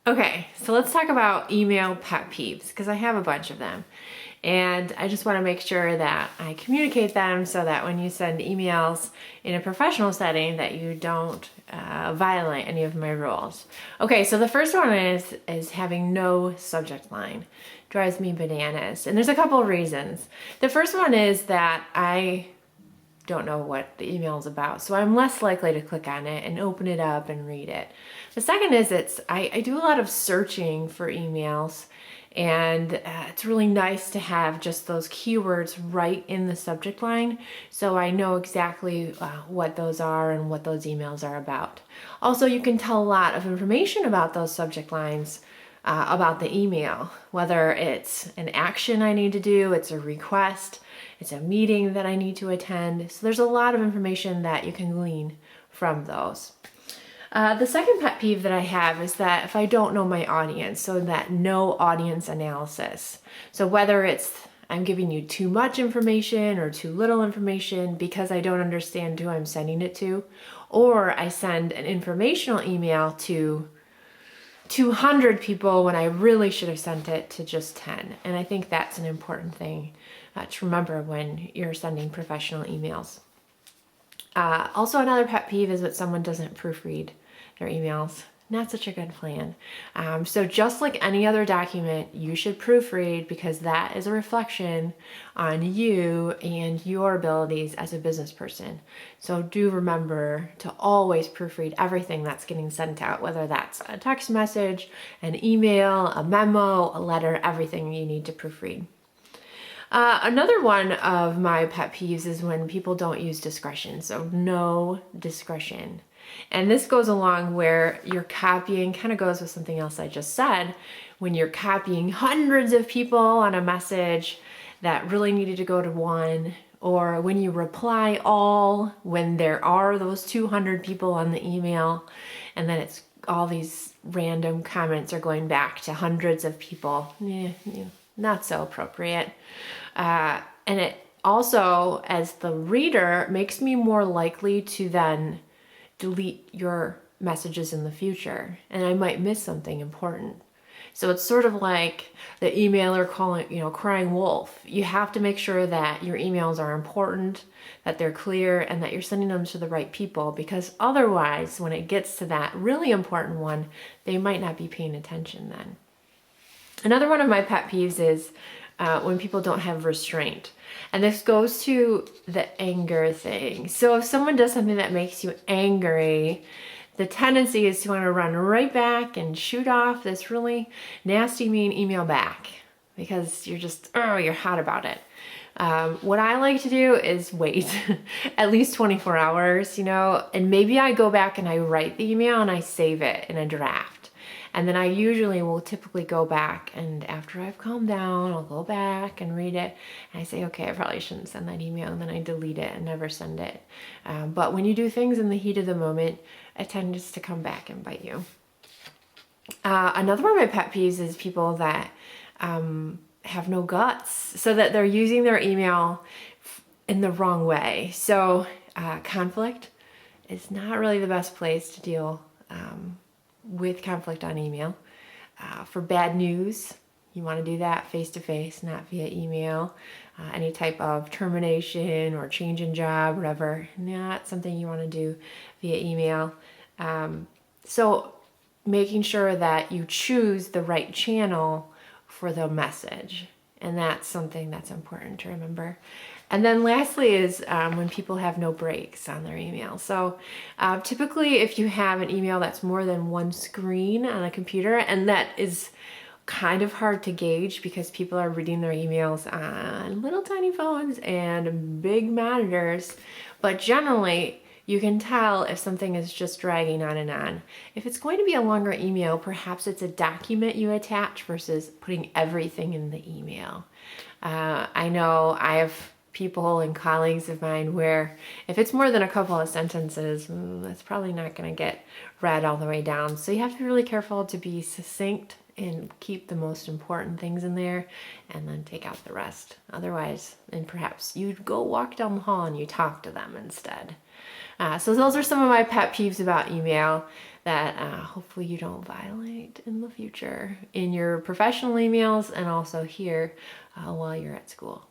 Okay, so let's talk about email pet peeves because I have a bunch of them. And I just want to make sure that I communicate them so that when you send emails in a professional setting that you don't violate any of my rules. Okay, so the first one is having no subject line. Drives me bananas. And there's a couple of reasons. The first one is that I don't know what the email is about, so I'm less likely to click on it and open it up and read it. The second is I do a lot of searching for emails, and it's really nice to have just those keywords right in the subject line so I know exactly what those are and what those emails are about. Also, you can tell a lot of information about those subject lines about the email, whether it's an action I need to do, it's a request, it's a meeting that I need to attend. So there's a lot of information that you can glean from those. The second pet peeve that I have is that if I don't know my audience, so that no audience analysis. So whether it's I'm giving you too much information or too little information because I don't understand who I'm sending it to, or I send an informational email to 200 people when I really should have sent it to just 10. And I think that's an important thing to remember when you're sending professional emails. Also, another pet peeve is that someone doesn't proofread their emails. Not such a good plan. So just like any other document, you should proofread because that is a reflection on you and your abilities as a business person. So do remember to always proofread everything that's getting sent out, whether that's a text message, an email, a memo, a letter, everything you need to proofread. Another one of my pet peeves is when people don't use discretion. So no discretion. And this goes along where you're copying, kind of goes with something else I just said, when you're copying hundreds of people on a message that really needed to go to one, or when you reply all when there are those 200 people on the email, and then it's all these random comments are going back to hundreds of people. Not so appropriate. And it also, as the reader, makes me more likely to then delete your messages in the future, and I might miss something important. So it's sort of like the emailer crying wolf. You have to make sure that your emails are important, that they're clear, and that you're sending them to the right people, because otherwise, when it gets to that really important one, they might not be paying attention then. Another one of my pet peeves is when people don't have restraint. And this goes to the anger thing. So if someone does something that makes you angry, the tendency is to want to run right back and shoot off this really nasty, mean email back because you're hot about it. What I like to do is wait at least 24 hours, and maybe I go back and I write the email and I save it in a draft. And then I usually will typically go back, and after I've calmed down, I'll go back and read it. And I say, okay, I probably shouldn't send that email. And then I delete it and never send it. But when you do things in the heat of the moment, it tends to come back and bite you. Another one of my pet peeves is people that have no guts, so that they're using their email in the wrong way. So conflict is not really the best place to deal with conflict on email. For bad news, you want to do that face-to-face, not via email. Any type of termination or change in job, whatever, not something you want to do via email. So making sure that you choose the right channel for the message. And that's something that's important to remember. And then lastly is when people have no breaks on their email. So typically if you have an email that's more than one screen on a computer, and that is kind of hard to gauge because people are reading their emails on little tiny phones and big monitors, but generally you can tell if something is just dragging on and on. If it's going to be a longer email, perhaps it's a document you attach versus putting everything in the email. I know I have people and colleagues of mine where if it's more than a couple of sentences, that's probably not going to get read all the way down. So you have to be really careful to be succinct and keep the most important things in there and then take out the rest. Otherwise, and perhaps you'd go walk down the hall and you talk to them instead. So those are some of my pet peeves about email. that hopefully you don't violate in the future in your professional emails and also here while you're at school.